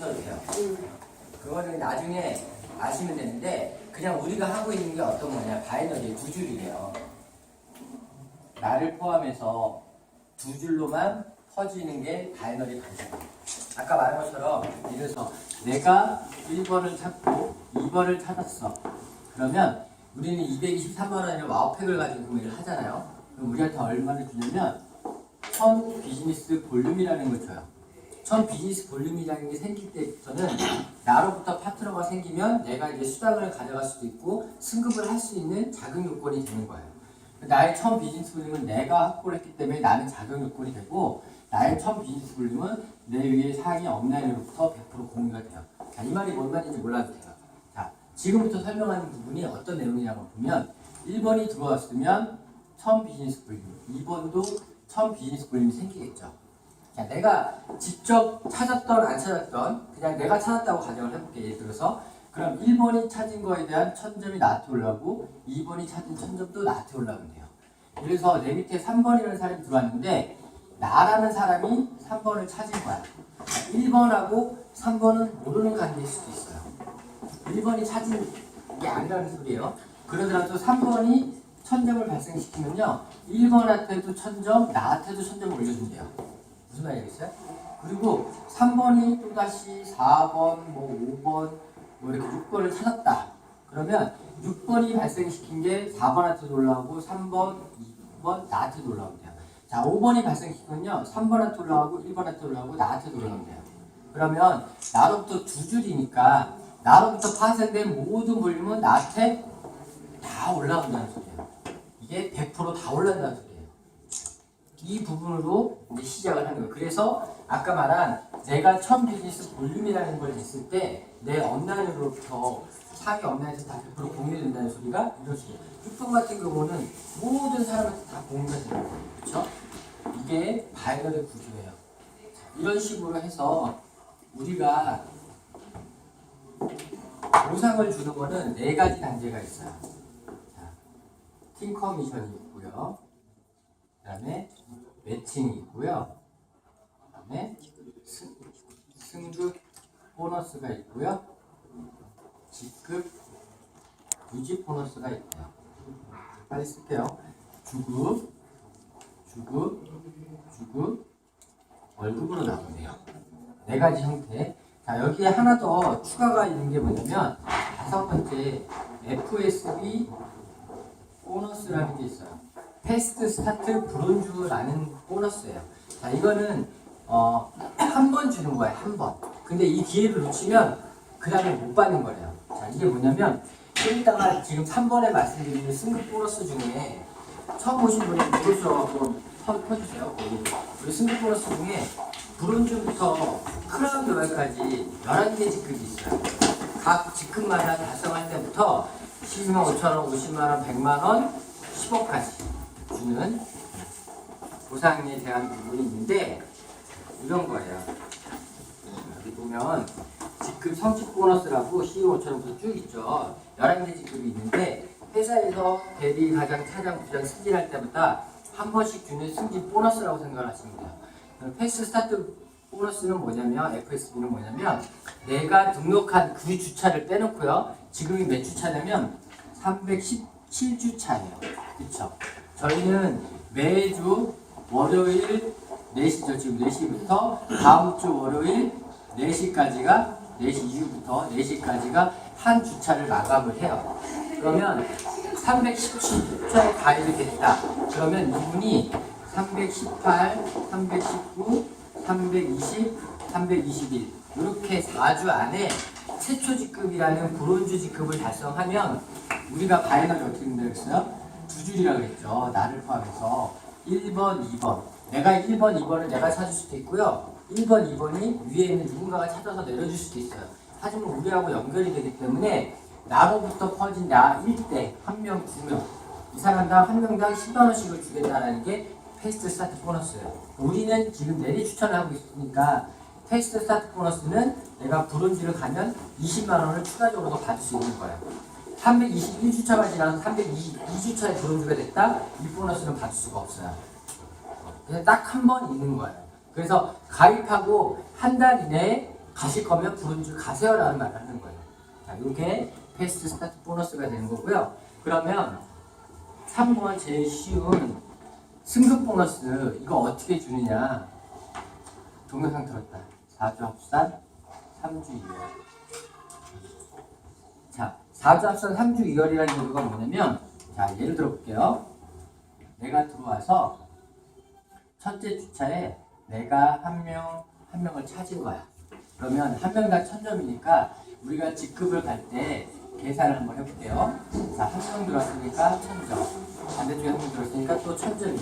모르셔도 돼요. 그거는 나중에 아시면 되는데 그냥 우리가 하고 있는 게 어떤 거냐, 바이너리 두 줄이래요. 나를 포함해서 두 줄로만 퍼지는 게 바이너리 방식. 아까 말한 것처럼 예를 들어서 내가 1번을 찾고 2번을 찾았어. 그러면 우리는 223만 원이라는 와우팩을 가지고 구매를 하잖아요. 그럼 우리한테 얼마를 주냐면 1000 비즈니스 볼륨이라는 걸 줘요. 1000 비즈니스 볼륨이라는 게 생길 때부터는 나로부터 파트너가 생기면 내가 이제 수당을 가져갈 수도 있고 승급을 할 수 있는 자격 요건이 되는 거예요. 나의 1000 비즈니스 볼륨은 내가 확보를 했기 때문에 나는 자격 요건이 되고, 나의 1000 비즈니스 볼륨은 내 위에 상위 업라인으로부터 100% 공유가 돼요. 자, 이 말이 뭔 말인지 몰라도 돼요. 자, 지금부터 설명하는 부분이 어떤 내용이냐고 보면 1번이 들어왔으면 1000 비즈니스 볼륨, 2번도 1000 비즈니스 볼륨이 생기겠죠. 자, 내가 직접 찾았던 안 찾았던 그냥 내가 찾았다고 가정을 해볼게. 예를 들어서 그럼 1번이 찾은 거에 대한 1000점이 나한테 올라오고 2번이 찾은 1000점도 나한테 올라오면 돼요. 그래서 내 밑에 3번이라는 사람이 들어왔는데 나라는 사람이 3번을 찾은 거야. 1번하고 3번은 모르는 관계일 수도 있어요. 1번이 찾은 게 아니라는 소리예요. 그러더라도 3번이 1000점을 발생시키면요, 1번한테도 1000점, 나한테도 1000점을 올려준대요. 무슨 말이겠어요? 그리고 3번이 또다시 4번, 5번, 이렇게 6번을 찾았다. 그러면 6번이 발생시킨 게 4번한테도 올라오고 3번, 2번, 나한테도 올라오면 돼요. 자, 5번이 발생시키면요, 3번한테 올라가고 1번한테 올라가고 나한테도 올라오면 돼요. 그러면 나로부터 두 줄이니까 나로부터 파생된 모든 볼륨은 나한테 다 올라온다는 소리예요. 이게 100% 다 올라온다는 소리예요. 이 부분으로 이제 시작을 하는 거예요. 그래서 아까 말한 내가 1000 비즈니스 볼륨이라는 걸 했을 때 내 업라인으로부터 상위 업라인에서 다 100% 공유된다는 소리가 이런 식이에요. 6번 같은 경우는 모든 사람한테 다 공유가 되는 거예요. 그렇죠? 이게 바이너리 구조예요. 이런 식으로 해서 우리가 보상을 주는 거는 4가지 단계가 있어요. 자, 팀 커미션이 있고요. 그 다음에 매칭이 있고요. 그 다음에 승급 보너스가 있고요. 직급 유지 보너스가 있고요. 빨리 쓸게요. 주급, 월급으로 나오네요. 4가지 형태. 자, 여기에 하나 더 추가가 있는 게 뭐냐면 5번째 FSB 보너스라는 게 있어요. 패스트 스타트 브론즈라는 보너스예요. 자, 이거는 한 번 주는 거예요. 한 번. 근데 이 기회를 놓치면 그 다음에 못 받는 거예요. 자, 이게 뭐냐면 여기다가 지금 3번에 말씀드린 승급 보너스 중에 처음 오신 분이 들어오셔서 퍼주세요. 우리 승급 보너스 중에 브론즈부터 크라운 레벨까지 11개 직급이 있어요. 각 직급마다 달성할 때부터 12만 5천원, 50만원, 100만원, 10억까지 주는 보상에 대한 부분이 있는데 이런 거예요. 여기 보면 직급 성취 보너스라고 12만 5천원부터 쭉 있죠. 11개 직급이 있는데 회사에서 대리, 과장, 차장, 부장 승진할 때마다 한 번씩 주는 승진 보너스라고 생각을 하시면 돼요. 패스트 스타트 보너스는 뭐냐면, FSB는 뭐냐면 내가 등록한 그 주차를 빼놓고요. 지금이 몇 주차냐면 317주차예요. 그쵸? 저희는 매주 월요일 4시죠. 지금 4시부터 다음 주 월요일 4시까지가 4시 이후부터 4시까지가 한 주차를 마감을 해요. 그러면 317주차에 가입이 됐다. 그러면 이분이 318, 319, 320, 321 이렇게 4주 안에 최초 직급이라는 브론즈 직급을 달성하면 우리가 바이너리 어떻게 된다고 했어요? 두 줄이라고 했죠. 나를 포함해서 1번, 2번. 내가 1번, 2번을 내가 찾을 수도 있고요. 1번, 2번이 위에 있는 누군가가 찾아서 내려줄 수도 있어요. 하지만 우리하고 연결이 되기 때문에 나로부터 퍼진 나 1대 1명, 2명 이 사람당 한 명당 10만원씩을 주겠다는 게 패스트 스타트 보너스예요. 우리는 지금 내리 추천을 하고 있으니까 패스트 스타트 보너스는 내가 브론즈를 가면 20만원을 추가적으로 더 받을 수 있는 거예요. 321주차가 지나서 322주차에 브론즈가 됐다? 이 보너스는 받을 수가 없어요. 그냥 딱 한 번 있는 거예요. 그래서 가입하고 한 달 이내에 가실 거면 브론즈 가세요라는 말을 하는 거예요. 자, 이게 패스트 스타트 보너스가 되는 거고요. 그러면 3번 제일 쉬운 승급 보너스 이거 어떻게 주느냐. 동영상 들었다. 4주 합산 3주 2월. 자, 4주 합산 3주 2월이라는 얘기가 뭐냐면, 자, 예를 들어 볼게요. 내가 들어와서 첫째 주차에 내가 한 명을 찾은 거야. 그러면 한 명당 1000점이니까 우리가 직급을 갈 때 계산을 한번 해볼게요. 자, 한 명 들어왔으니까 1000점. 반대쪽에 한 명 들어왔으니까 또 1000점이야.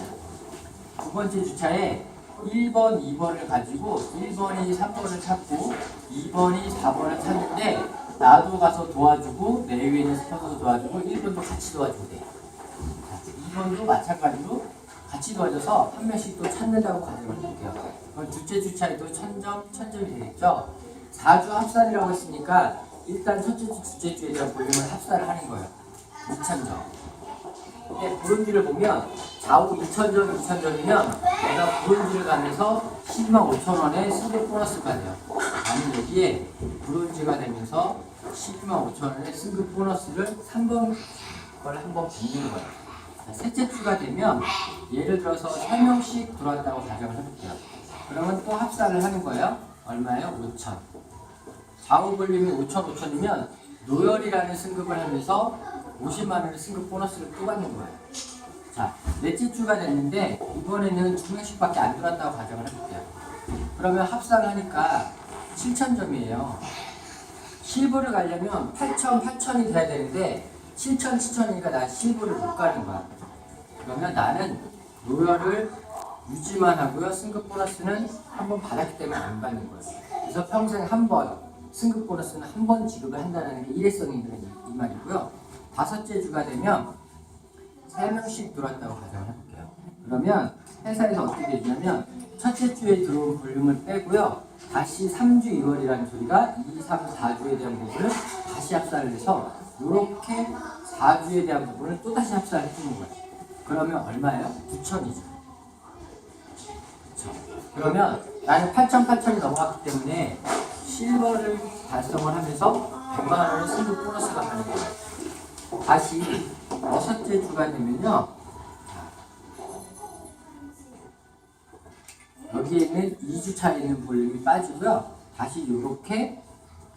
두 번째 주차에 1번, 2번을 가지고 1번이 3번을 찾고 2번이 4번을 찾는데 나도 가서 도와주고 내 위에 있는 스파서도 도와주고 1번도 같이 도와주고 돼. 자, 2번도 마찬가지로 같이 도와줘서 한 명씩 또 찾는다고 가정을 해볼게요. 그럼 둘째 주차에도 1000점, 1000점이 되겠죠? 4주 합산이라고 했으니까 일단 첫째 주, 둘째 주에 대한 볼륨을 합산을 하는 거예요. 2000점. 근데 브론즈를 보면 좌우 2000점, 2000점이면 내가 브론즈를 가면서 105,000원의 승급 보너스가 돼요. 나는 여기에 브론즈가 되면서 105,000원의 승급 보너스를 3번 걸 한번 붙는 거예요. 자, 셋째 주가 되면 예를 들어서 3명씩 들어왔다고 가정을 해볼게요. 그러면 또 합산을 하는 거예요. 얼마예요? 5,000. 좌우 볼륨이 5,000, 5,000이면 노열이라는 승급을 하면서 50만원의 승급 보너스를 또 받는 거예요. 자, 넷째 주가 됐는데 이번에는 2명씩밖에 안 들어왔다고 가정을 해볼게요. 그러면 합산을 하니까 7,000점이에요. 실버를 가려면 8,000, 8,000이 돼야 되는데 7,000, 7,000이니까 나 실버를 못 가는 거야. 그러면 나는 노열을 유지만 하고요. 승급 보너스는 한 번 받았기 때문에 안 받는 거예요. 그래서 평생 한 번, 승급 보너스는 한 번 지급을 한다는 게 일회성이 있는 이 말이고요. 다섯째 주가 되면 3명씩 들어왔다고 가정을 해볼게요. 그러면 회사에서 어떻게 되냐면 첫째 주에 들어온 볼륨을 빼고요. 다시 3주 2월이라는 소리가 2, 3, 4주에 대한 부분을 다시 합산을 해서 이렇게 4주에 대한 부분을 또 다시 합산을 해주는 거예요. 그러면 얼마예요? 9,000이죠. 그렇죠? 그러면 나는 8,000이 넘어갔기 때문에 실버를 달성을 하면서 100만원의 승급 보너스가 가는 거예요. 다시 여섯째 주가 되면요. 여기에 있는 2주차에 있는 볼륨이 빠지고요. 다시 이렇게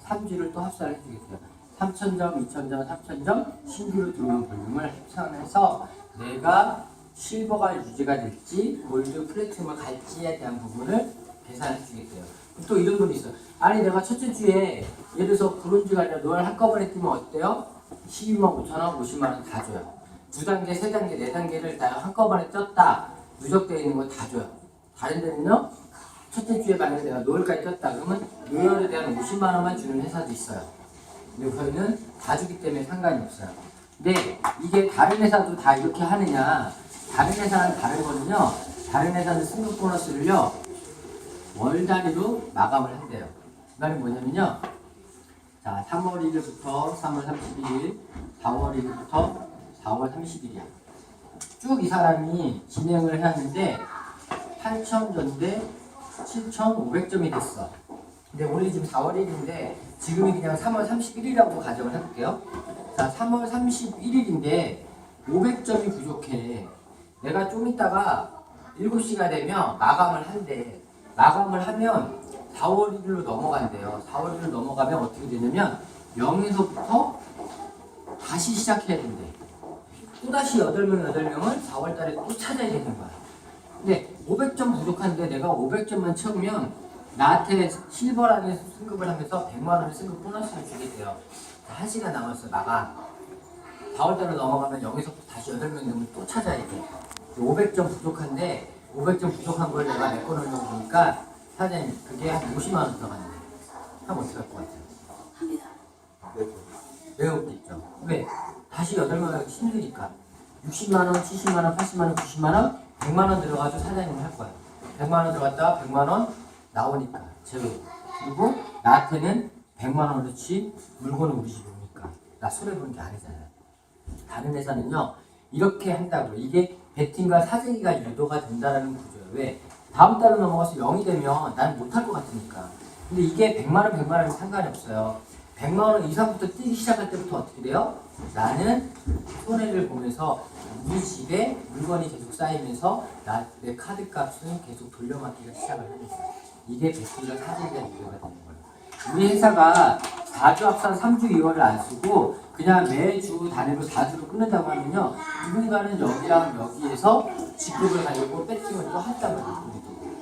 3주를 또 합산을 해주겠어요. 3,000점, 2,000점, 3,000점 신규로 들어오는 볼륨을 합산해서 내가 실버가 유지가 될지 골드 플래티넘을 갈지에 대한 부분을 계산해 주겠어요. 또 이런 분이 있어요. 아니 내가 첫째 주에 예를 들어서 브론즈가 아니라 노알 한꺼번에 뛰면 어때요? 12만 5천원, 50만원 다 줘요. 2단계, 3단계, 4단계를 다 한꺼번에 떴다. 누적되어 있는 거 다 줘요. 다른 데는요, 첫째 주에 만약에 내가 노열까지 떴다. 그러면 노열에 대한 50만원만 주는 회사도 있어요. 근데 저희는 다 주기 때문에 상관이 없어요. 근데 이게 다른 회사도 다 이렇게 하느냐. 다른 회사는 다른 거는요, 다른 회사는 승급 보너스를요, 월 단위로 마감을 한대요. 그 말이 뭐냐면요, 자, 3월 1일부터 3월 31일, 4월 1일부터 4월 30일이야. 쭉 이 사람이 진행을 해왔는데 8,000점대 7,500점이 됐어. 근데 오늘 지금 4월 1일인데 지금이 그냥 3월 31일이라고 가정을 해볼게요. 자, 3월 31일인데 500점이 부족해. 내가 좀 있다가 7시가 되면 마감을 한대. 마감을 하면 4월 1일로 넘어간대요. 4월 1일 넘어가면 어떻게 되냐면 0에서부터 다시 시작해야 된대. 또다시 8명을 4월 달에 또 찾아야 되는 거야. 근데 500점 부족한데 내가 500점만 채우면 나한테 실버라는 승급을 하면서 100만원의 승급 보너스를 주게 돼요. 1시간 남았어, 마감. 4월 달로 넘어가면 0에서부터 다시 8명을 또 찾아야 돼. 500점 부족한데 500점 부족한 걸 내가 메꿔놓으려고 보니까 사장님 그게 한 50만원 들어가는데 하면 어떻게 할 것 같아요? 합니다. 왜 없겠죠? 왜? 다시 8명 하기 힘드니까 60만원, 70만원, 80만원, 90만원, 100만원 들어가도 사장님은 할 거야. 100만원 들어갔다가 100만원 나오니까 제로. 그리고 나한테는 100만원어치 물건을 우리 집에 오니까 나 손해보는 게 아니잖아요. 다른 회사는요 이렇게 한다고요. 이게 베팅과 사재기가 유도가 된다는 구조예요. 왜? 다음 달로 넘어가서 0이 되면 난 못할 것 같으니까 근데 이게 100만 원, 100만 원이 상관이 없어요. 100만 원 이상부터 뛰기 시작할 때부터 어떻게 돼요? 나는 손해를 보면서 우리 집에 물건이 계속 쌓이면서 내 카드 값은 계속 돌려막기가 시작을 하는 거예요. 이게 베팅과 사재기가 문제가 되는 거예요. 우리 회사가 4주 합산 3주 2월을 안 쓰고 그냥 매주 단위로 4주로 끊는다고 하면요. 누군가는 여기랑 여기에서 직급을 가지고 배팅을 또 한단 말이에요.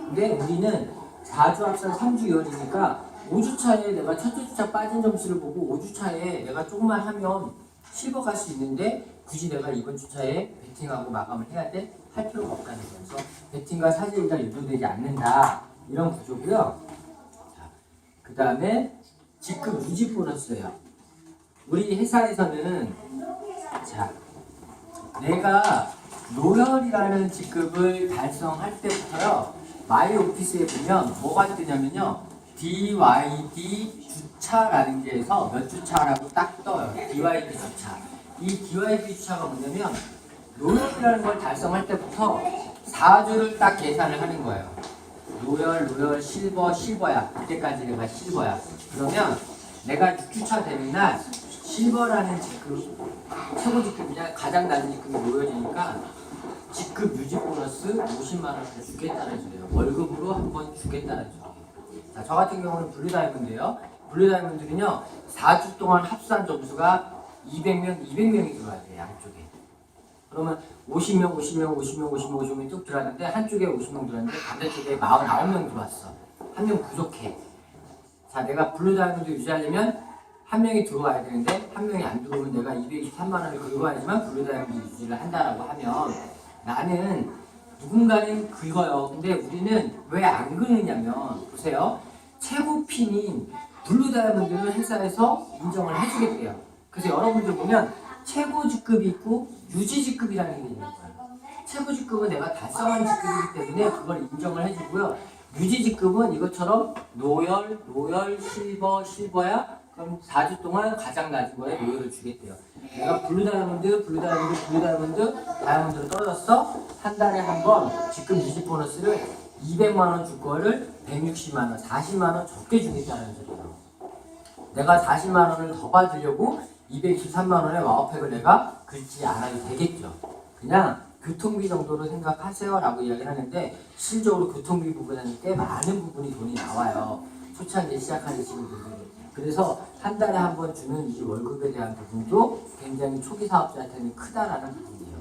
근데 우리는 4주 합산 3주 2월이니까 5주 차에 내가 첫째 주차 빠진 점수를 보고 5주 차에 내가 조금만 하면 실버 갈 수 있는데 굳이 내가 이번 주차에 배팅하고 마감을 해야 돼? 할 필요가 없다는 거예요. 그래서 배팅과 사재기가 유도되지 않는다. 이런 구조고요. 그 다음에 직급 유지 보너스예요. 우리 회사에서는 자, 내가 로열이라는 직급을 달성할 때부터요. 마이 오피스에 보면 뭐가 뜨냐면요. DYD 주차라는 게에서 몇 주차라고 딱 떠요. DYD 주차. 이 DYD 주차가 뭐냐면 로열이라는 걸 달성할 때부터 4주를 딱 계산을 하는 거예요. 로열, 실버, 실버야. 그때까지 내가 실버야. 그러면 내가 6주차 되는 날 실버라는 직급, 최고 직급이냐 가장 낮은 직급이 로열이니까 직급 유지 보너스 50만 원을 주겠다는 소리예요. 월급으로 한번 주겠다는 소리예요. 자, 저 같은 경우는 블루다이몬드예요. 블루다이몬드는요 4주 동안 합산 점수가 200명이 들어와야 돼요. 양쪽에. 그러면 50명 쭉 들어왔는데 한쪽에 50명 들어왔는데 반대쪽에 49명 들어왔어. 한 명 부족해. 자, 내가 블루다이몬드 유지하려면 한 명이 들어와야 되는데 한 명이 안 들어오면 내가 223만 원을 긁어야지만 블루다이몬드 유지를 한다라고 하면 나는 누군가는 긁어요. 근데 우리는 왜 안 긁느냐면 보세요. 최고 핀인 블루다이몬드를 회사에서 인정을 해주겠대요. 그래서 여러분들 보면 최고 직급이 있고 유지 직급이라는 게 있는 거예요. 최고 직급은 내가 달성한 직급이기 때문에 그걸 인정을 해주고요. 유지 직급은 이것처럼 로열, 실버, 실버야? 그럼 4주 동안 가장 낮은 거에 로열을 주겠대요. 내가 다이아몬드로 떨어졌어? 한 달에 한 번 직급 유지 보너스를 200만 원 줄 거를 160만 원, 40만 원 적게 주겠다는 소리예요. 내가 40만 원을 더 받으려고 223만 원의 와우팩을 내가 긁지 않아도 되겠죠. 그냥 교통비 정도로 생각하세요 라고 이야기를 하는데 실적으로 교통비 부분에는 꽤 많은 부분이 돈이 나와요. 초창기에 시작하는 친구들이. 그래서 한 달에 한 번 주는 이 월급에 대한 부분도 굉장히 초기 사업자한테는 크다라는 부분이에요.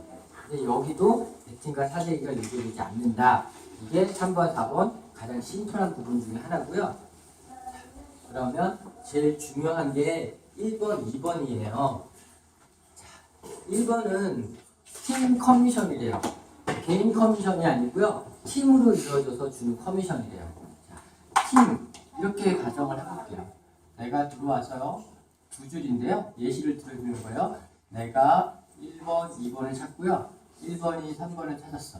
근데 여기도 배팅과 사재기가 유지되지 않는다. 이게 3번, 4번 가장 심플한 부분 중에 하나고요. 그러면 제일 중요한 게 1번, 2번이에요. 1번은 팀 커미션이래요. 개인 커미션이 아니고요. 팀으로 이루어져서 주는 커미션이래요. 자, 팀 이렇게 가정을 해볼게요. 내가 들어와서요. 두 줄인데요. 예시를 들어주는 거예요. 내가 1번, 2번을 찾고요. 1번이 3번을 찾았어.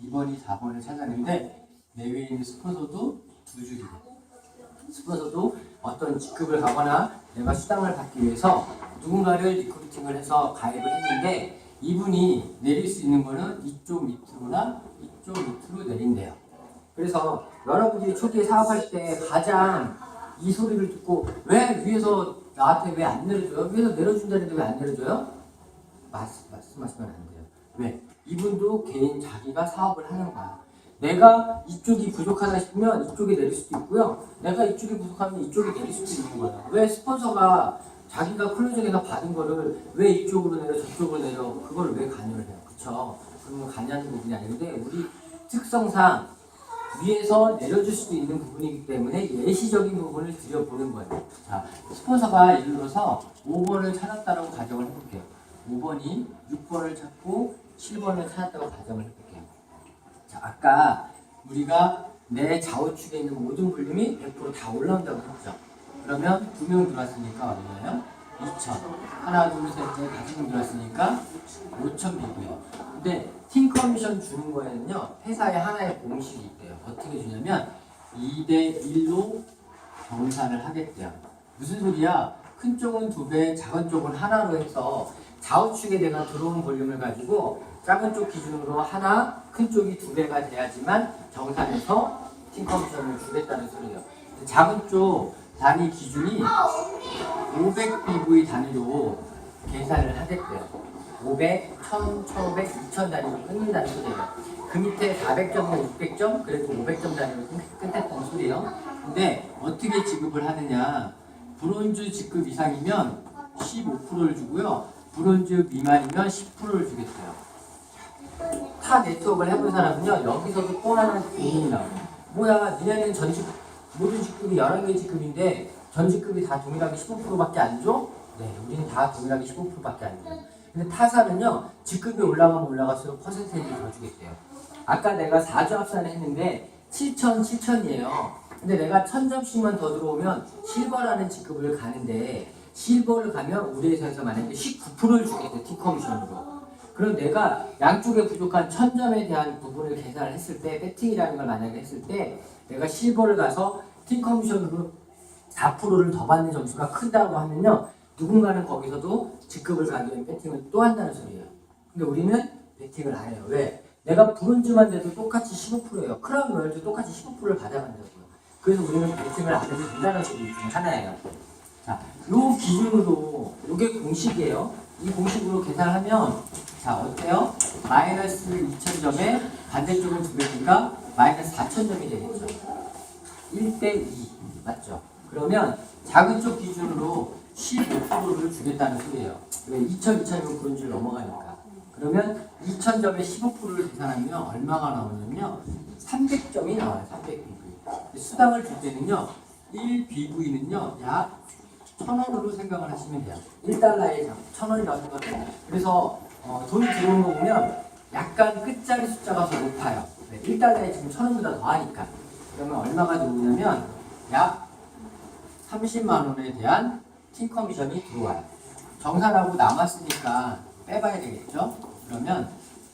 2번이 4번을 찾았는데 내 위에 있는 스폰서도 두 줄이래. 스폰서도 어떤 직급을 가거나 내가 수당을 받기 위해서 누군가를 리크루팅을 해서 가입을 했는데 이분이 내릴 수 있는 거는 이쪽 밑으로나 이쪽 밑으로 내린대요. 그래서 여러분들이 초기에 사업할 때 가장 이 소리를 듣고 왜 위에서 나한테 왜 안 내려줘요? 위에서 내려준다는데 왜 안 내려줘요? 말씀하시면 안 돼요. 왜? 이분도 개인 자기가 사업을 하는 거야. 내가 이쪽이 부족하다 싶으면 이쪽에 내릴 수도 있고요. 내가 이쪽이 부족하면 이쪽에 내릴 수도 있는 거예요. 왜 스폰서가 자기가 클로징에서 받은 거를 왜 이쪽으로 내려 저쪽으로 내려 그걸 왜 관여를 해요? 그쵸? 그러면 관여하는 부분이 아닌데 우리 특성상 위에서 내려줄 수도 있는 부분이기 때문에 예시적인 부분을 들여보는 거예요. 자, 스폰서가 예를 들어서 5번을 찾았다고 가정을 해볼게요. 5번이 6번을 찾고 7번을 찾았다고 가정을 해볼게요. 자, 아까 우리가 내 좌우측에 있는 모든 볼륨이 100% 다 올라온다고 했죠. 그러면 2명 들어왔으니까 얼마예요? 2,000. 하나, 둘, 셋, 넷, 5명 들어왔으니까 5,000비고요. 근데 팀 커미션 주는 거에는요, 회사에 하나의 공식이 있대요. 어떻게 주냐면 2대1로 정산을 하겠대요. 무슨 소리야? 큰 쪽은 2배, 작은 쪽은 하나로 해서 좌우측에 내가 들어온 볼륨을 가지고 작은 쪽 기준으로 하나, 큰 쪽이 2배가 돼야지만 정산해서 팀 커미션을 주겠다는 소리예요. 작은 쪽 단위 기준이 500bv 단위로 계산을 하겠대요. 500, 1000, 1500, 2000 단위로 끊는다는 소리예요. 그 밑에 400점이나 600점, 그래도 500점 단위로 끝냈다는 소리예요. 근데 어떻게 지급을 하느냐? 브론즈 직급 이상이면 15%를 주고요. 브론즈 미만이면 10%를 주겠어요. 타 네트워크를 해본 사람은요, 여기서도 또 하나는 고민이 나와요. 뭐야, 니네는 전직, 모든 직급이 11개 직급인데 전직급이 다 동일하게 15%밖에 안 줘? 네, 우리는 다 동일하게 15%밖에 안 줘요. 근데 타사는요, 직급이 올라가면 올라갈수록 퍼센테이지를 더 주겠대요. 아까 내가 4조 합산을 했는데 7,000이에요. 근데 내가 1000점씩만 더 들어오면 실버라는 직급을 가는데, 실버를 가면 우리 회사에서 만약에 19%를 주겠대, T커미션으로. 그럼 내가 양쪽에 부족한 1000점에 대한 부분을 계산을 했을 때, 배팅이라는 걸 만약에 했을 때, 내가 실버를 가서 T커미션으로 4%를 더 받는 점수가 크다고 하면요, 누군가는 거기서도 직급을 가기 위한 배팅을 또 한다는 소리예요. 근데 우리는 배팅을 안 해요. 왜? 내가 브론즈만 돼도 똑같이 15%예요. 크라운 로얄도 똑같이 15%를 받아간다고요. 그래서 우리는 배팅을 안 해도 된다는 소리 중 하나예요. 자, 요 기준으로, 요게 공식이에요. 이 공식으로 계산하면, 자, 어때요? 마이너스 2000점에 반대쪽은 2배니까 마이너스 4000점이 되겠죠. 1대2. 맞죠? 그러면 작은 쪽 기준으로 15%를 주겠다는 소리예요. 왜? 2000이면 브론즈를 넘어가니까. 그러면 2000점에 15%를 계산하면 얼마가 나오냐면요, 300점이 나와요. 300bv. 수당을 줄 때는요, 1bv는요 약 1000원으로 생각을 하시면 돼요. 1달러에 1000원이라고 생각해요. 그래서 돈이 들어오는 거 보면 약간 끝자리 숫자가 더 높아요. 네, 1달러에 지금 1000원보다 더 하니까. 그러면 얼마가 들어오냐면 약 30만 원에 대한 팀커미션이 들어와요. 정산하고 남았으니까 빼봐야 되겠죠? 그러면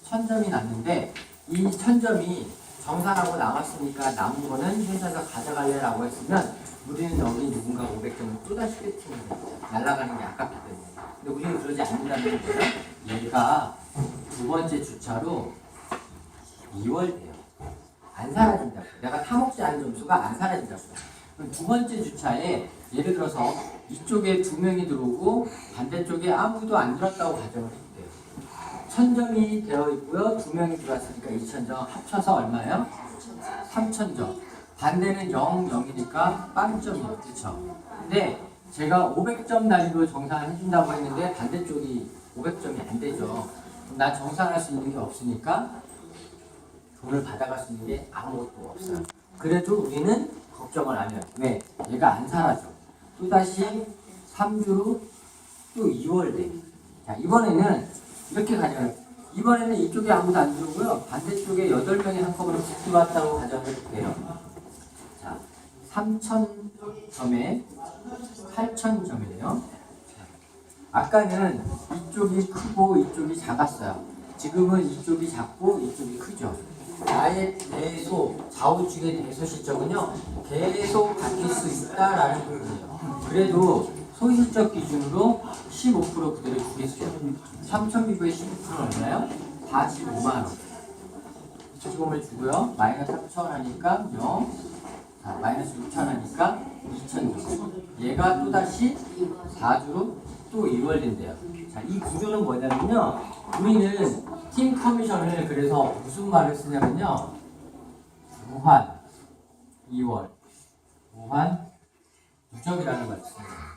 1000점이 났는데, 이 1000점이 정산하고 남았으니까 남은 거는 회사에서 가져갈래라고 했으면 우리는 여기 누군가 500점을 또다시 배팅을 해요. 날아가는 게 아깝기 때문에. 근데 우리는 그러지 않는다는 거예요. 얘가 두 번째 주차로 2월 돼요. 안 사라진다고. 내가 타먹지 않은 점수가 안 사라진다고. 그럼 두 번째 주차에 예를 들어서 이쪽에 2명이 들어오고 반대쪽에 아무도 안 들었다고 가정을 했대요. 1000점이 되어 있고요. 2명이 들어왔으니까 2000점 합쳐서 얼마예요? 3000점. 반대는 0, 0이니까 빵점이에요. 그쵸? 근데 제가 500점 단위로 정산을 해준다고 했는데 반대쪽이 500점이 안 되죠. 그럼 난 정산할 수 있는 게 없으니까 돈을 받아갈 수 있는 게 아무것도 없어요. 그래도 우리는 걱정을 안 해요. 왜? 얘가 안 사라져. 또다시 3주로 또 2월 돼. 자, 이번에는 이렇게 가져요. 이번에는 이쪽에 아무도 안 들어오고요. 반대쪽에 8명이 한꺼번에 쭉 들어왔다고 가정을 해볼게요. 자, 3000점에 8000점이에요. 아까는 이쪽이 크고 이쪽이 작았어요. 지금은 이쪽이 작고 이쪽이 크죠. 나의 대소, 좌우측의 대소 실적은요, 계속 바뀔 수 있다라는 거예요. 그래도 소실적 기준으로 15% 그대로 주겠어요. 3000bv의 15%는 얼마요? 45만원. 지금을 주고요. 마이너스 3,000원 하니까 0. 자, 마이너스 6,000원 하니까 2,000원. 얘가 또다시 4주로 또 2월 된대요. 자, 이 구조는 뭐냐면요, 우리는 팀 커미션을 그래서 무슨 말을 쓰냐면요, 무한 2월, 무한 누적이라는 걸 씁니다.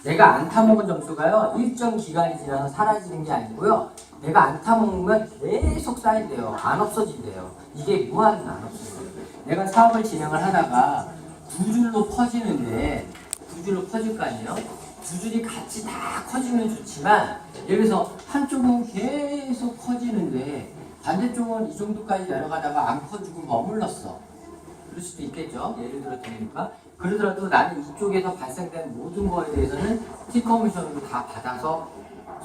내가 안 타먹은 점수가요, 일정 기간이 지나서 사라지는 게 아니고요, 내가 안 타먹으면 계속 쌓인대요. 안 없어진대요. 이게 무한 안 없어져요. 내가 사업을 진행을 하다가 두 줄로 퍼지는데, 두 줄로 퍼질 거 아니에요? 두 줄이 같이 다 커지면 좋지만, 예를 들어서 한쪽은 계속 커지는데 반대쪽은 이 정도까지 내려가다가 안 커지고 머물렀어. 그럴 수도 있겠죠. 예를 들어 드리니까. 그러더라도 나는 이쪽에서 발생된 모든 거에 대해서는 T커미션으로 다 받아서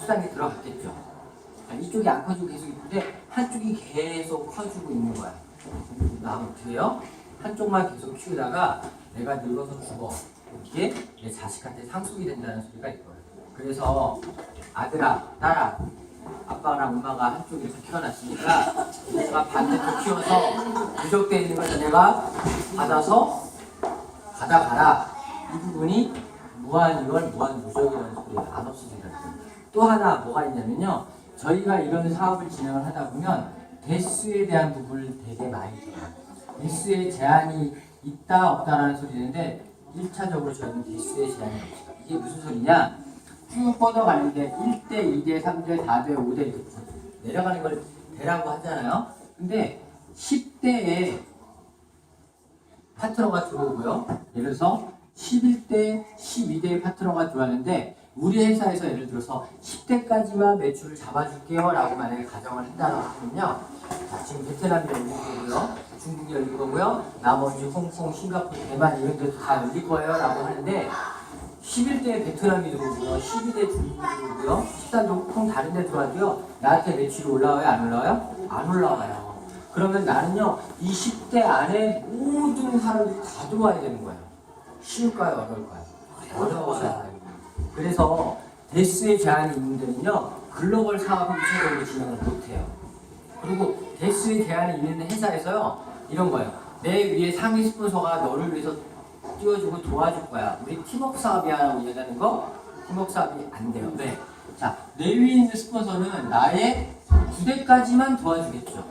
수당이 들어갔겠죠. 이쪽이 안 커지고 계속 있는데 한쪽이 계속 커지고 있는 거야. 나면 어떻게 해요? 한쪽만 계속 키우다가 내가 늙어서 죽어. 이게 내 자식한테 상속이 된다는 소리가 있거든요. 그래서 아들아, 딸아, 아빠랑 엄마가 한쪽 이렇게 키워놨으니까 내가 반대쪽 키워서 누적되어 있는 걸 내가 받아서 가다. 이 부분이 무한이월, 무한누적이라는 소리가 안 없어지거든요. 또 하나 뭐가 있냐면요. 저희가 이런 사업을 진행을 하다 보면 대수에 대한 부분을 되게 많이 들어요. 대수에 제한이 있다 없다라는 소리인데 1차적으로 저희는 대수에 제한이 없어요. 이게 무슨 소리냐? 쭉 뻗어가는데 1대, 2대, 3대, 4대, 5대 이렇게 내려가는 걸 대라고 하잖아요. 근데 10대에 파트너가 들어오고요. 예를 들어서 11대, 12대의 파트너가 들어왔는데 우리 회사에서 예를 들어서 10대까지만 매출을 잡아줄게요 라고 만약에 가정을 한다고 하면요. 자, 지금 베트남이 열릴 거고요. 중국이 열릴 거고요. 나머지 홍콩, 싱가포르, 대만 이런 데도 다 열릴 거예요 라고 하는데 11대 베트남이 들어오고요. 12대 중국이 들어오고요. 13대 홍콩 다른 데 들어와도요. 나한테 매출이 올라와요? 안 올라와요? 안 올라와요. 그러면 나는요. 이 10대 안에 모든 사람들이 다 들어와야 되는 거예요. 쉬울까요? 어려울까요? 어려워요. 그래서 대수의 제한이 있는 데는요. 글로벌 사업을 우체적으로 진행을 못해요. 그리고 대수의 제한이 있는 회사에서요. 이런 거예요. 내 위에 상위 스폰서가 너를 위해서 띄워주고 도와줄 거야. 우리 팀워크 사업이야 라고 얘기하는 거 팀워크 사업이 안 돼요. 네. 자, 내 위에 있는 스폰서는 나의 9대까지만 도와주겠죠.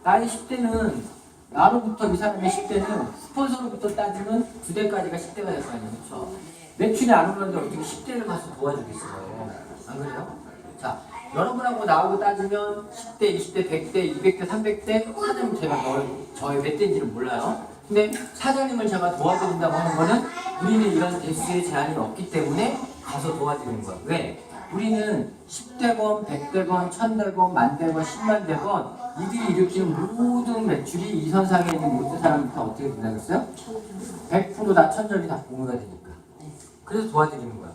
나의 10대는 나로부터 이 사람의 10대는 스폰서로부터 따지면 9대까지가 10대가 될 거 아니에요. 그렇죠? 매출이 안 오는데 어떻게 10대를 가서 도와주겠어요. 안 그래요? 자, 여러분하고 나하고 따지면 10대, 20대, 100대, 200대, 300대 사장님 제가 저의 몇 대인지는 몰라요. 근데 사장님을 제가 도와드린다고 하는 거는 우리는 이런 대수의 제한이 없기 때문에 가서 도와드리는 거예요. 왜? 우리는 10대건, 100대건, 1000대건, 만대건, 10만대건 이들이 일으키는 모든 매출이 이 선상에 있는 모든 사람들 다 어떻게 된다겠어요? 100%다 천점이 다 공유가 되니까. 그래서 도와드리는 거야.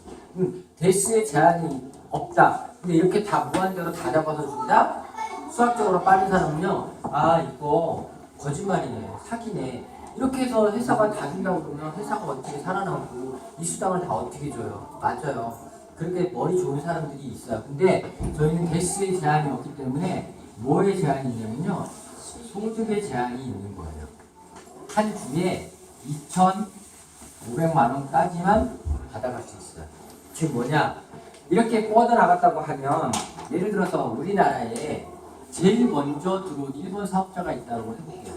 대수의 제한이 없다. 근데 이렇게 다 무한대로 다 잡아서 준다? 수학적으로 빠른 사람은요. 아 이거 거짓말이네. 사기네. 이렇게 해서 회사가 다 준다고 그러면 회사가 어떻게 살아남고 이 수당을 다 어떻게 줘요? 맞아요. 그렇게 머리 좋은 사람들이 있어요. 근데 저희는 대수의 제한이 없기 때문에 뭐의 제한이 있냐면요. 소득의 제한이 있는 거예요. 한 주에 2,500만 원까지만 받아갈 수 있어요. 즉 뭐냐? 이렇게 뻗어나갔다고 하면 예를 들어서 우리나라에 제일 먼저 들어온 일본 사업자가 있다고 해볼게요.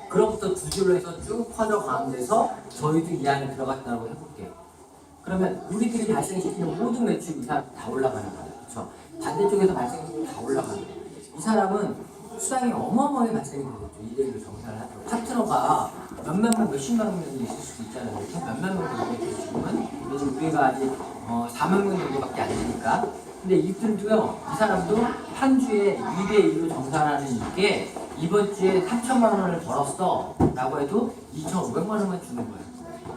그로부터 두 줄로 해서 쭉 퍼져가는 데서 저희도 이 안에 들어갔다고 해볼게요. 그러면 우리들이 발생시키는 모든 매출이 이 사람 다 올라가는 거예요. 그렇죠? 반대쪽에서 발생시키는 다 올라가는 거예요. 이 사람은 수당이 어마어마하게 발생이 되겠죠. 2대1로 정산을 하도록. 파트너가 몇몇 명, 몇십만 명이 있을 수도 있잖아요. 몇몇 명 정도 지금은. 왜냐면 우리가 아직 4만 명 정도밖에 안 되니까. 근데 이들도요, 이 사람도 한 주에 2대1로 정산하는 게 이번 주에 3천만 원을 벌었어 라고 해도 2,500만 원만 주는 거예요.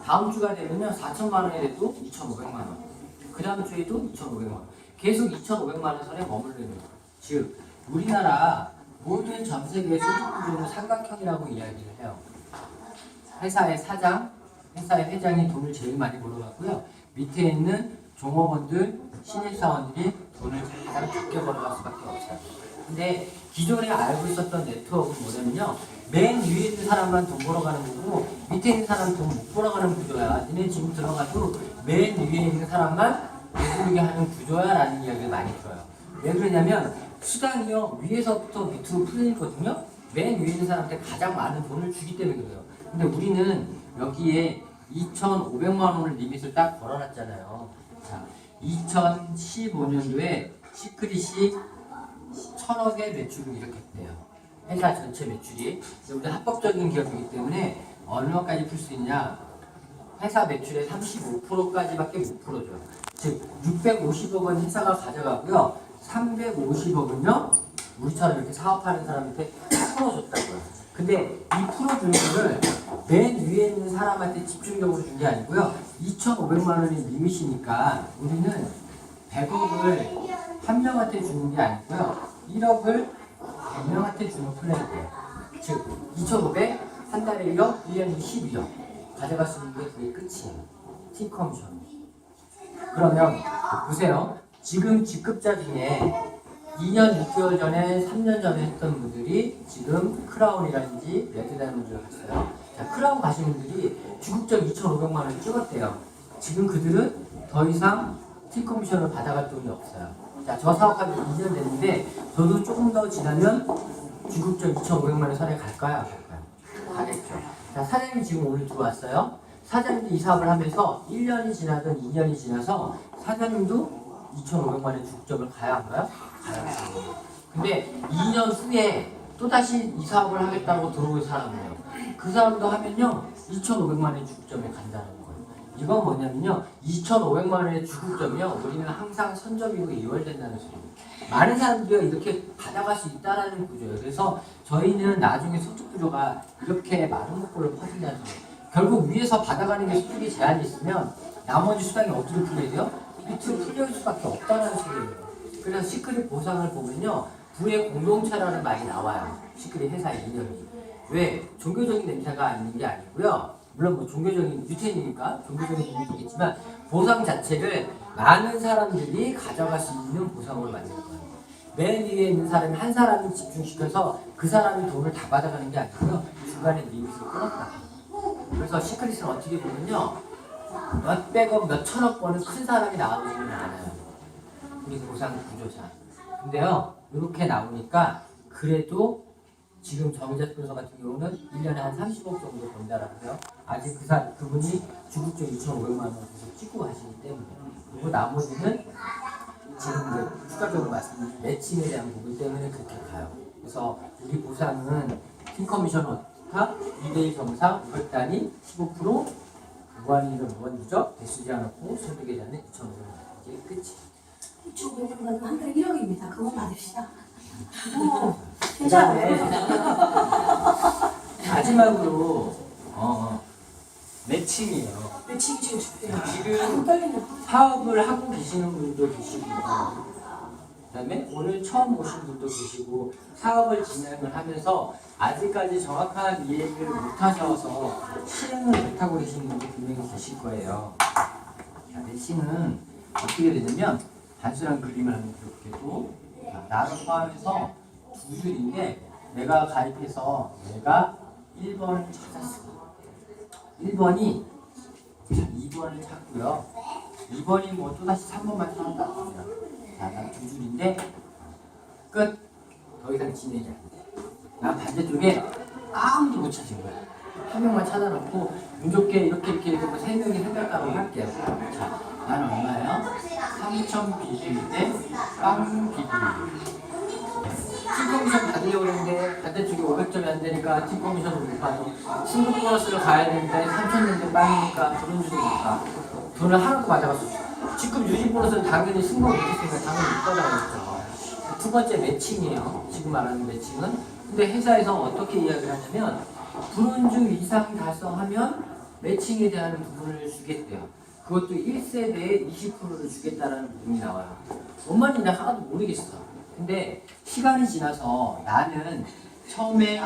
다음 주가 되면요 4천만 원에 돼도 2,500만 원. 그 다음 주에도 2,500만 원. 계속 2,500만 원 선에 머무르는 거예요. 즉 우리나라 모든 전 세계 소득 구조는 삼각형이라고 이야기를 해요. 회사의 사장, 회사의 회장이 돈을 제일 많이 벌어갔고요. 밑에 있는 종업원들, 신입사원들이 돈을 가장 적게 벌어갈 수밖에 없어요. 근데 기존에 알고 있었던 네트워크는 뭐냐면요. 맨 위에 있는 사람만 돈 벌어가는 거고 밑에 있는 사람은 돈 못 벌어가는 구조야. 니네 지금 들어가도 맨 위에 있는 사람만 배부르게 하는 구조야 라는 이야기를 많이 들어요. 왜 그러냐면 수당이요. 위에서부터 밑으로 풀리거든요. 맨 위에 있는 사람한테 가장 많은 돈을 주기 때문에 그래요. 근데 우리는 여기에 2,500만 원을 리밋을 딱 걸어놨잖아요. 자, 2015년도에 시크릿이 1,000억의 매출을 일으켰대요. 회사 전체 매출이. 우리 합법적인 기업이기 때문에 얼마까지 풀 수 있냐? 회사 매출의 35%까지밖에 못 풀어줘요. 즉 650억 원 회사가 가져가고요. 350억은요. 우리처럼 이렇게 사업하는 사람한테 풀어줬다고요. 근데 이 풀어주는 거를 맨 위에 있는 사람한테 집중적으로 준 게 아니고요. 2,500만 원이 리밋이니까 우리는 100억을 한 명한테 주는 게 아니고요. 1억을 100명한테 주는 플랜이에요. 즉 2,500, 한 달에 1억, 1년에 12억 가져갈 수 있는 게 그게 끝이에요. 팀 커미션. 그러면 보세요. 지금 직급자 중에 2년 6개월 전에 3년 전에 했던 분들이 지금 크라운이라든지 레드다이먼드를 갔어요. 자, 크라운 가신 분들이 주급적 2,500만 원을 찍었대요. 지금 그들은 더 이상 티 커미션을 받아갈 돈이 없어요. 자, 저 사업하기 2년 됐는데 저도 조금 더 지나면 주급적 2,500만 원 선에 갈까요? 안 갈까요? 가겠죠. 자, 사장님이 지금 오늘 들어왔어요. 사장님도 이 사업을 하면서 1년이 지나든 2년이 지나서 사장님도 2,500만 원의 주급적을 가야 한가요? 가야 해요. 근데 2년 후에 또다시 이 사업을 하겠다고 들어올 사람이에요. 그 사람도 하면요 2,500만 원의 주급점에 간다는 거예요. 이건 뭐냐면요 2,500만 원의 주급점이요 우리는 항상 선점이고 2월 된다는 소리예요. 많은 사람들이 이렇게 받아갈 수 있다는 구조예요. 그래서 저희는 나중에 소득 구조가 이렇게 많은 목표를 퍼진다는 거예요. 결국 위에서 받아가는 게 소득이 제한이 있으면 나머지 수당이 어디로 풀려야 돼요? 밑으로 풀릴 수밖에 없다는 소리예요. 그래서 시크릿 보상을 보면요 부의 공동체라는 말이 나와요. 시크릿 회사의 이념이. 왜? 종교적인 냄새가 있는 게 아니고요. 물론 뭐 종교적인 유태니까 종교적인 의미도 있겠지만 보상 자체를 많은 사람들이 가져갈 수 있는 보상으로 만드는 거예요. 맨 위에 있는 사람이 한 사람이 집중시켜서 그 사람이 돈을 다 받아가는 게 아니고요. 중간에 리밋을 끊었다. 그래서 시크릿은 어떻게 보면요. 몇백억, 몇천억 번은 큰 사람이 나오지는 않아요. 우리 보상 구조자. 근데요. 이렇게 나오니까 그래도 지금 정의자 변호사 같은 경우는 1년에 한 30억 정도 번다라고 해요. 아직 그분이 주급적 2,500만 원을 계속 찍고 가시기 때문에. 그리고 나머지는 지금 추가적으로 말씀드린 매칭에 대한 부분 때문에 그렇게 가요. 그래서 우리 보상은 팀커미션 원가 2대1 정상 500단위 15% 무한이익은 무한누적 대수지 않았고 소득에 대한 2,500만 원. 이게 끝이에요. 2,500만 한 달에 1억입니다. 그거 받읍시다. 괜찮아요. 마지막으로 매칭이에요. 매칭 지금 지금 사업을 하고 계시는 분도 계시고 그다음에 오늘 처음 오신 분도 계시고 사업을 진행을 하면서 아직까지 정확한 이해를 못하셔서 실행을 못하고 계시는 분도 분명히 계실 거예요. 자, 매칭은 어떻게 되냐면 단순한 그림을 하면 이렇게 도 나를 포함해서 두 줄인데 내가 가입해서 내가 1번을 찾았어. 1번이 2번을 찾고요. 2번이 뭐 또다시 3번만 찾았다. 자, 난 두 줄인데 끝. 더 이상 진행이 안 돼. 난 반대쪽에 아무도 못 찾은 거야. 한 명만 찾아놓고 운 좋게 이렇게 해서 세 명이 생겼다고 할게요. 자, 나는 얼마예요? 3,000 BG인데 빵 BG. 팀커미션 받으려고 했는데 반대쪽에 500점이 안 되니까 팀커미션을 못 받아. 승급 보너스를 가야 되는데 3,000인데 빵이니까 그런 줄이니까 돈을 하나도 가져갔어. 지금 유지 보너스는 당연히 승급 못했으니까 당연히 못 가져가겠죠. 두 번째 매칭이에요. 지금 말하는 매칭은. 근데 회사에서 어떻게 이야기를 하냐면 불운중 이상 달성하면 매칭에 대한 부분을 주겠대요. 그것도 1세대에 20%를 주겠다라는 부분이 나와요. 뭔 말인지 하나도 모르겠어. 근데 시간이 지나서 나는 처음에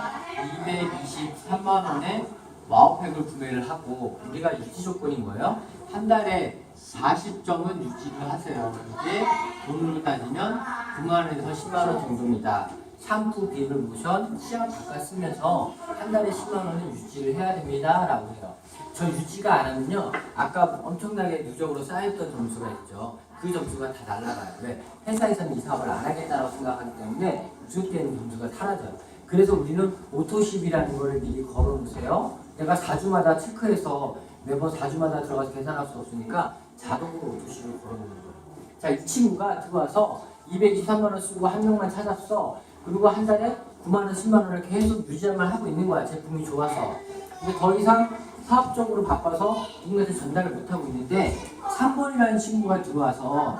223만 원에 와우팩을 구매를 하고 우리가 유지 조건이 뭐예요? 한 달에 40점은 유지를 하세요. 이게 돈으로 따지면 9만 원에서 10만 원 정도입니다. 샴푸, 비누, 로션, 치약 바깥 쓰면서 한 달에 10만 원은 유지를 해야 됩니다. 라고 해요. 저 유지가 안 하면요. 아까 엄청나게 누적으로 쌓였던 점수가 있죠. 그 점수가 다 날아가요. 왜? 회사에서는 이 사업을 안 하겠다고 생각하기 때문에 누적되는 점수가 사라져요. 그래서 우리는 오토십이라는 거를 미리 걸어놓으세요. 내가 4주마다 체크해서 매번 4주마다 들어가서 계산할 수 없으니까 자동으로 오토십을 걸어놓는 거예요. 자, 이 친구가 들어와서 223만 원 쓰고 한 명만 찾았어. 그리고 한 달에 9만 원, 10만 원을 계속 유지만 하고 있는 거야. 제품이 좋아서. 근데 더 이상 사업적으로 바빠서 누군가한테 전달을 못하고 있는데 3번이라는 친구가 들어와서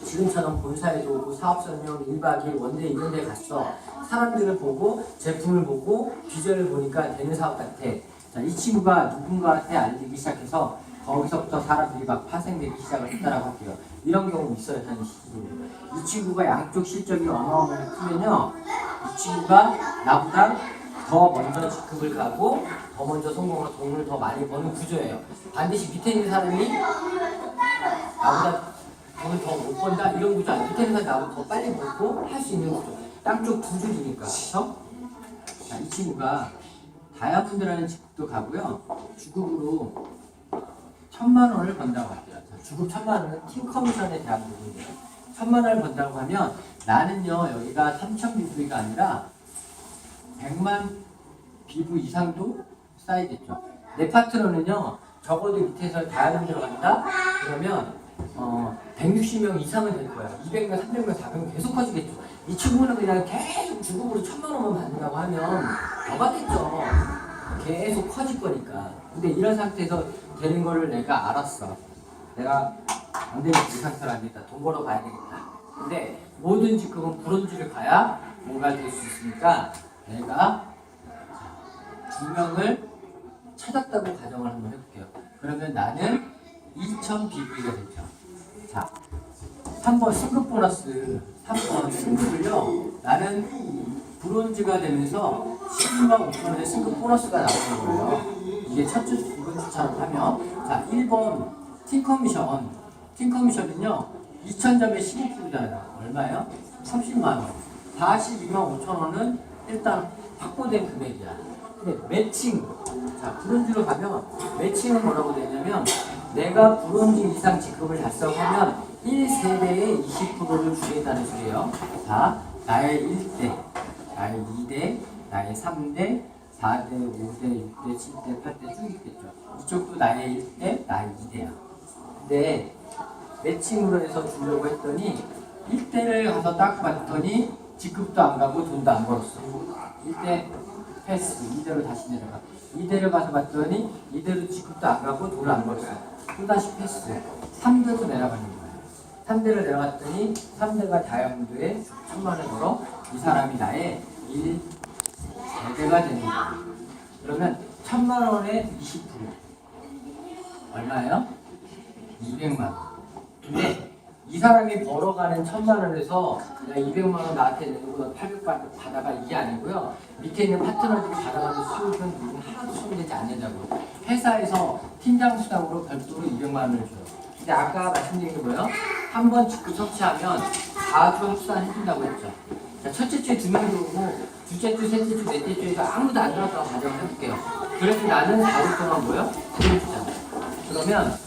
지금처럼 본사에도 오고 사업 설명 1박 2일 원데이 이런 데 갔어. 사람들을 보고 제품을 보고 비전을 보니까 되는 사업 같아. 자, 이 친구가 누군가한테 알리기 시작해서 거기서부터 사람들이 막 파생되기 시작을 했다라고 할게요. 이런 경우 있어요, 단시적으로. 이 친구가 양쪽 실적이 어마어마하게 크면요, 이 친구가 나보다 더 먼저 직급을 가고 더 먼저 성공으로 돈을 더 많이 버는 구조예요. 반드시 밑에 있는 사람이 나보다 돈을 더 못 번다 이런 구조 아니에요. 밑에 있는 사람이 나보다 더 빨리 벌고 할 수 있는 구조. 양쪽 두 줄이니까. 그렇죠? 자, 이 친구가 다이아몬드라는 직급도 가고요. 주급으로 1,000만 원을 번다고 할게요. 자, 주급 1,000만 원은 팀 커미션에 대한 부분이에요. 1,000만 원을 번다고 하면 나는요 여기가 3,000 BV가 아니라 100만 BV 이상도 쌓이겠죠. 내 파트너는요 적어도 밑에서 다이아몬드 들어간다? 그러면 160명 이상은 될 거야. 200명, 300명, 400명 계속 커지겠죠. 이 친구는 그냥 계속 주급으로 1,000만 원만 받는다고 하면 더 받겠죠. 계속 커질 거니까. 근데 이런 상태에서 되는 거를 내가 알았어. 내가 안 되면 이 상태로 안 되겠다. 돈 벌어 가야 되겠다. 근데 모든 직급은 브론즈를 가야 뭐가 될 수 있으니까 내가 2명을 찾았다고 가정을 한번 해볼게요. 그러면 나는 2,000 BV가 됐죠. 자, 3번 승급 보너스 3번 승급을요. 나는 브론즈가 되면서 12만 5천 원의 승급 보너스가 나오는 거예요. 이게 첫 주, 두 번째 주처럼 하면 자, 1번 팀 커미션. 팀 커미션은요. 2,000점에 12%잖아요. 얼마예요? 30만 원. 42만 5천 원은 일단 확보된 금액이야. 근데 매칭. 자, 브론즈로 가면 매칭은 뭐라고 되냐면 내가 브론즈 이상 직급을 달성하면 1세대에 20%를 주겠다는 소리예요. 자, 나의 1대, 나의 2대, 나의 3대, 4대, 5대, 6대, 7대, 8대 쭉 있겠죠. 이쪽도 나의 1대, 나의 2대야. 근데 매칭으로 해서 주려고 했더니 1대를 가서 딱 봤더니 직급도 안 가고 돈도 안 벌었어. 1대 패스, 2대로 다시 내려가. 2대를 가서 봤더니 2대로 직급도 안 가고 돈을 안 벌었어. 또다시 패스. 3대도 내려가는 거야. 3대를 내려갔더니 3대가 다이아몬드에 1,000만 원 벌어 이 사람이 나의 1세대가 되는 거야. 그러면 1,000만 원에 20% 얼마예요? 200만 원. 근데 이 사람이 벌어가는 1,000만 원에서 내가 200만 원 나한테 내고 800 받아가 이게 아니고요. 밑에 있는 파트너들이 받아가는 수익은 누군 하나도 손대지 않는다고. 회사에서 팀장 수당으로 별도로 200만 원을 줘요. 근데 아까 말씀드린 게 뭐예요? 한 번 직급 섭취하면 4주 합산해준다고 했죠. 자, 첫째 주에 2명 들어오고 둘째 주, 셋째 주, 넷째 주에서 아무도 안 들어왔다고 가정을 해볼게요. 그래서 나는 4주 동안 뭐예요? 들어주잖아. 그러면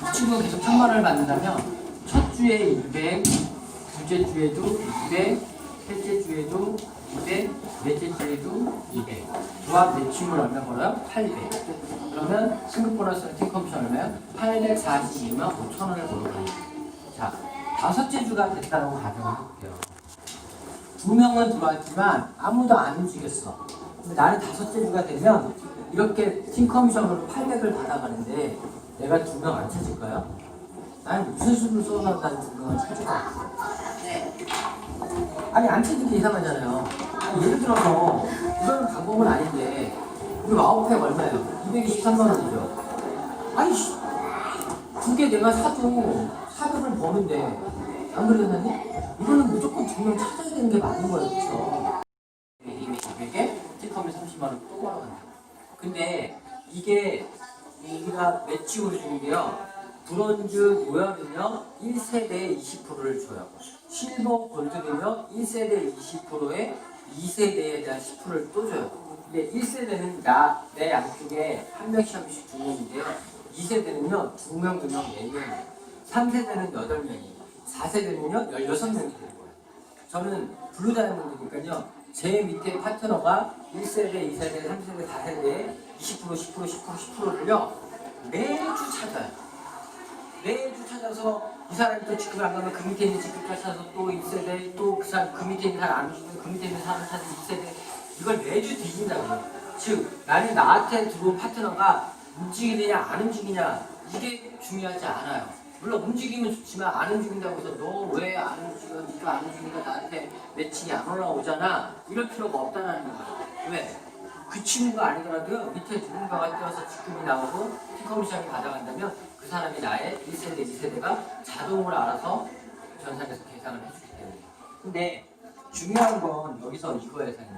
이 친구가 계속 1,000만 원을 받는다면 첫 주에 200, 둘째 주에도 200, 셋째 주에도 200, 넷째 주에도 200. 조합 매칭을 얼마 벌어요? 800. 그러면 승급 보너스는 팀 커미션 얼마예요? 842만 5천 원을 벌어요. 자, 다섯째 주가 됐다고 가정을 해볼게요. 2명은 들어왔지만 아무도 안 움직였어. 근데 나는 다섯째 주가 되면 이렇게 팀 커미션으로 800을 받아가는데 내가 2명 안 찾을까요? 나는 무슨 수를 써서 나는 2명을 찾을까? 아니 안 찾는 게 이상하잖아요. 아니, 예를 들어서 이거는 방법은 아닌데 우리 와우팩 얼마예요? 223만 원이죠. 아니 두 개 내가 사도 400을 버는데 안 그러겠니? 이거는 무조건 2명 찾아야 되는 게 맞는 거예요. 그렇죠? 이미 200에 틱하면 30만 원 또 벌어간다. 근데 이게 우리가 매칭으로 주는 게요. 브론즈 노열은요 1세대에 20%를 줘요. 실버 골드는요 1세대 20%에 2세대에 대한 10%를 또 줘요. 근데 1세대는 내 양쪽에 한 명씩 한 명씩 2명인데요. 2세대는요 2명, 2명, 4명이에요. 3세대는 8명이, 4세대는요 16명이 되는 거예요. 저는 블루 다이아몬드니까요 제 밑에 파트너가 1세대, 2세대, 3세대, 4세대에 20%, 10%, 10%, 10%를요 매주 찾아요. 매주 찾아서 이 사람이 또 직급을 안 가면 그 밑에 있는 직급까지 찾아서 또 1세대 또 그 사람 그 밑에 있는 사람 안 주면 그 밑에 있는 사람 찾아서 2세대 이걸 매주 뒤진다고요. 즉 나는 나한테 들어온 파트너가 움직이느냐 안 움직이냐 이게 중요하지 않아요. 물론 움직이면 좋지만 안 움직인다고 해서 너 왜 안 움직여? 네가 안 움직이니까 나한테 매칭이 안 올라오잖아. 이럴 필요가 없다는 거예요. 왜? 그 친구가 아니더라도 밑에 누군가가 뛰어서 직급이 나오고 팀커미션이 받아간다면 그 사람이 나의 1세대, 2세대가 자동으로 알아서 전산에서 계산을 해주기 때문에. 근데 중요한 건 여기서 이거예요, 사장님.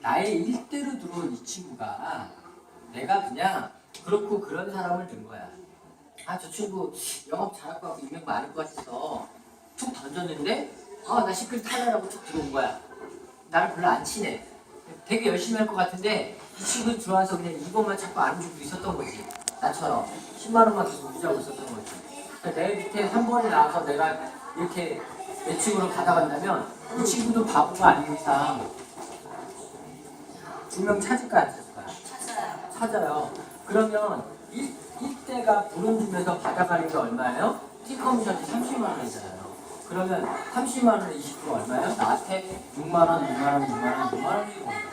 나의 1대로 들어온 이 친구가 내가 그냥 그렇고 그런 사람을 든 거야. 아, 저 친구 영업 잘할 것 같고 유명 많을 것 같아서 툭 던졌는데 나 시끌 탈래라고 툭 들어온 거야. 나를 별로 안 친해. 되게 열심히 할 것 같은데 이 친구 들어와서 그냥 이것만 자꾸 안 주고 있었던 거지. 나처럼 10만 원만 계속 유지하고 있었던 거지. 그러니까 내 밑에 3번이 나와서 내가 이렇게 매칭으로 받아간다면 이 친구도 바보가 아닌 이상 분명 찾을까 안 찾을까? 찾아요. 찾아요. 그러면 이때가 불은 주면서 받아가는 게 얼마예요? 티커미션이 30만 원이잖아요. 그러면 30만 원에 20% 얼마예요? 나한테 6만 원, 6만 원, 6만 원, 6만 원이 들어온다.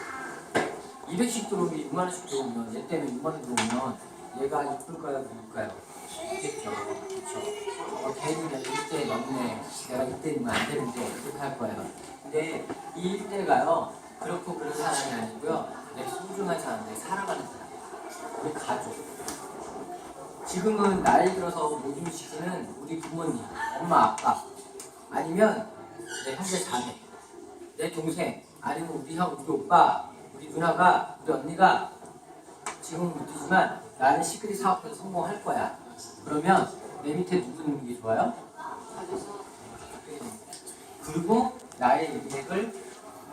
200씩 들어오면 6만 원씩 들어오면 얘 때문에 6만 원 들어오면 얘가 이쁠까요? 누굴까요? 있겠죠. 그렇죠. 괜히 내가 이때 넣네. 내가 이때 넣으면 안 되는데 이렇게 할 거예요. 근데 이 일대가요. 그렇고 그런 사람이 아니고요. 내 소중한 사람, 내 사랑하는 사람. 우리 가족. 지금은 나이 들어서 모든 시키는 우리 부모님, 엄마, 아빠. 아니면 내 형제 자매, 내 동생, 아니면 우리 형, 우리 오빠, 우리 누나가, 우리 언니가 지금은 못하지만 나는 시크릿 사업에서 성공할 거야. 그러면 내 밑에 누구 있는 게 좋아요? 그리고 나의 인맥을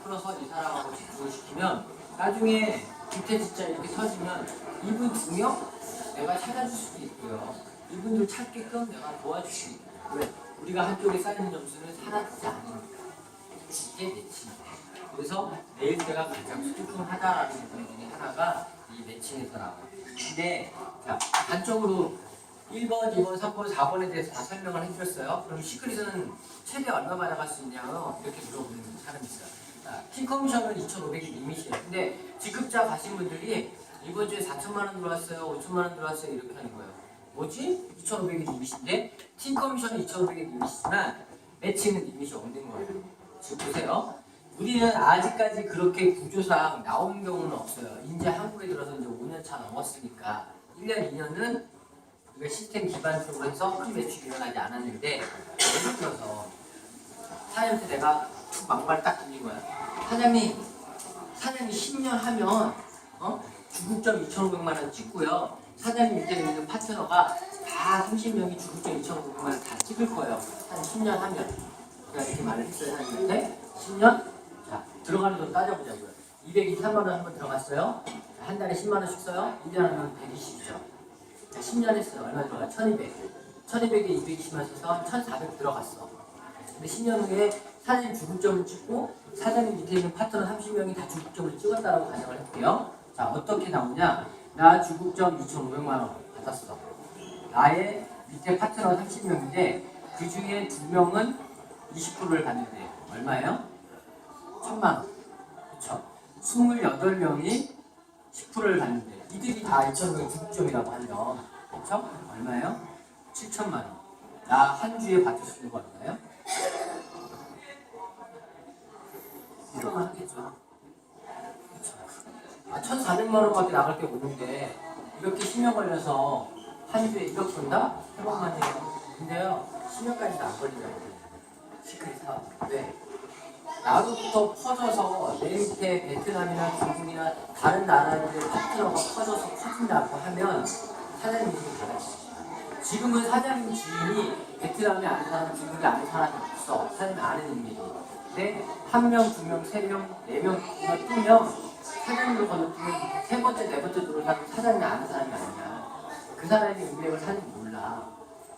풀어서 이 사람하고 집중을 시키면 나중에 밑에 진짜 이렇게 터지면 이분 두 명 내가 찾아줄 수도 있고요. 이분들 찾게끔 내가 도와줄 수 있고. 왜? 우리가 한쪽에 쌓이는 점수는 사라지지 않으니까. 이게 매칭. 그래서 내일 때가 가장 소중하다라는 부분 중에 하나가 이 매칭에서 나와요. 근데 자, 단적으로 1번, 2번, 3번, 4번에 대해서 다 설명을 해드렸어요. 그럼 시크릿은 최대 얼마 받아갈 수 있냐고 이렇게 물어보는 사람이 있어요. 킹 커미션은 2,500이 리밋이에요. 근데 직급자 가신 분들이 이번 주에 4천만 원 들어왔어요, 5천만 원 들어왔어요 이렇게 하는 거예요. 뭐지? 2,500이 리밋인데 팀 커미션은 2,500이 리밋이지만 매칭은 리밋이 없는 거예요. 지금 보세요. 우리는 아직까지 그렇게 구조상 나오는 경우는 없어요. 이제 한국에 들어서 이제 5년 차 넘었으니까 1년, 2년은 우리가 시스템 기반적으로 해서 큰 매출이 일어나지 않았는데 예를 들어서 사장님한테 내가 막말 딱 들린 거야. 사장님이 10년 하면 주급점 2,500만 원 찍고요. 사장님 밑에 있는 파트너가 다 30명이 주급점 2,500만 원 다 찍을 거예요. 한 10년 하면. 제가 이렇게 말을 했어요. 사장님한테 10년? 자, 들어가는 돈 따져보자고요. 223만 원 한번 들어갔어요. 한 달에 10만 원씩 써요. 1년 하면 120이죠. 10년 했어요. 얼마 들어가? 1200. 1200에 220만 써서 1400 들어갔어. 근데 10년 후에 사장님 주급점을 찍고 사장님 밑에 있는 파트너 30명이 다 주급점을 찍었다라고 가정을 할게요. 자, 어떻게 나오냐? 나 주급점 2,500만 원 받았어. 나의 밑에 파트너 30명인데 그 중에 2명은 20%를 받는데 얼마예요? 1,000만 원. 그렇죠? 28명이 10%를 받는데 이들이 다 2,500 주급점이라고 하면 그렇죠? 얼마예요? 7,000만 원. 나 한 주에 받을 수 있는 거 얼마예요? 이러면 하겠죠. 그렇죠. 1,400만 원밖에 나갈 게 없는데 이렇게 10년 걸려서 한 주에 1억 번다? 해볼만 해요. 근데요, 10년까지도 안 걸린다고. 시크릿 사업. 왜? 나로부터 퍼져서 내 밑에 베트남이나 중국이나 다른 나라들 파트너가 퍼져서 커진다고 하면 사장님이 좀 달라지죠. 지금은 사장님 주인이 베트남에 아는 사람, 중국에 아는 사람이 없어. 사장님이 아는 인맥이. 근데 한 명, 두 명, 세 명, 네 명 뜨면 사장님을 건너뛰면 세 번째, 네 번째 들어온 사람은 사장님이 아는 사람이 아니야. 그 사람의 인맥을 사장님이 몰라.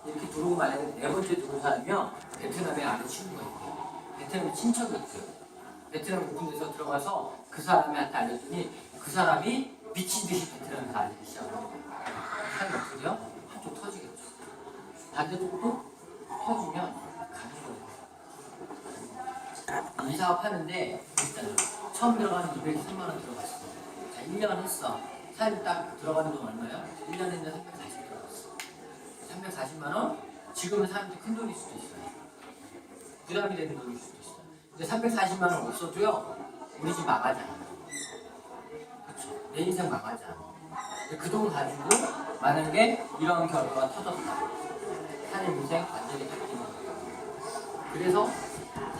이렇게 들어오고 만약에 네 번째 들어온 사람이면 베트남에 아는 친구가 있고 베트남에 친척이 있어요. 베트남 높은 데서 들어가서 그 사람한테 알렸더니 그 사람이 미친 듯이 베트남에서 알리기 시작하는 거예요. 사람이 어떻게 돼요? 한쪽 터지겠죠. 반대쪽도 터지면 가는 거예요. 이 사업 하는데 일단 처음 들어가는 203만 원 들어갔어. 자, 1년 했어. 사람이 딱 들어가는 돈 얼마예요? 1년 했는데 340 들어갔어. 340만 원? 지금은 사람들이 큰 돈일 수도 있어요. 부담이 되는 돈일 수도 있어요. 근데 340만 원 없어도요, 우리 집 망하지 않아. 그쵸? 내 인생 망하지 않아. 그 돈 가지고 만약에 이런 결과가 터졌다. 사람 인생 완전히 바뀌는 거예요. 그래서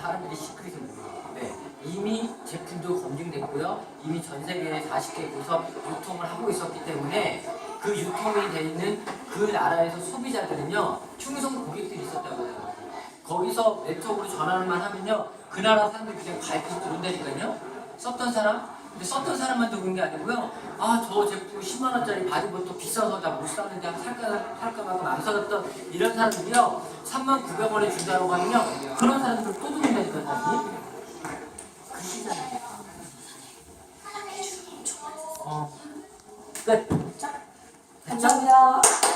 사람들이 시크릿을 몰라요. 네. 이미 제품도 검증됐고요. 이미 전 세계 40개국에서 유통을 하고 있었기 때문에 그 유통이 돼 있는 그 나라에서 소비자들은요, 충성 고객들이 있었다고 해요. 거기서 네트워크로 전화만 하면요, 그 나라 사람들이 그냥 가입해서 들어온다니까요. 썼던 사람 근데 썼던 사람만 누군 게 아니고요. 아, 저 제품 10만 원짜리 바디봇 또 비싸서 나 못 사는데 살까 말까 망설였던 이런 사람들이요. 39,900원에 준다고 하면요. 그런 사람들 또 누군다니까 사람이. 그 시장이니까. 끝. 감사합니다.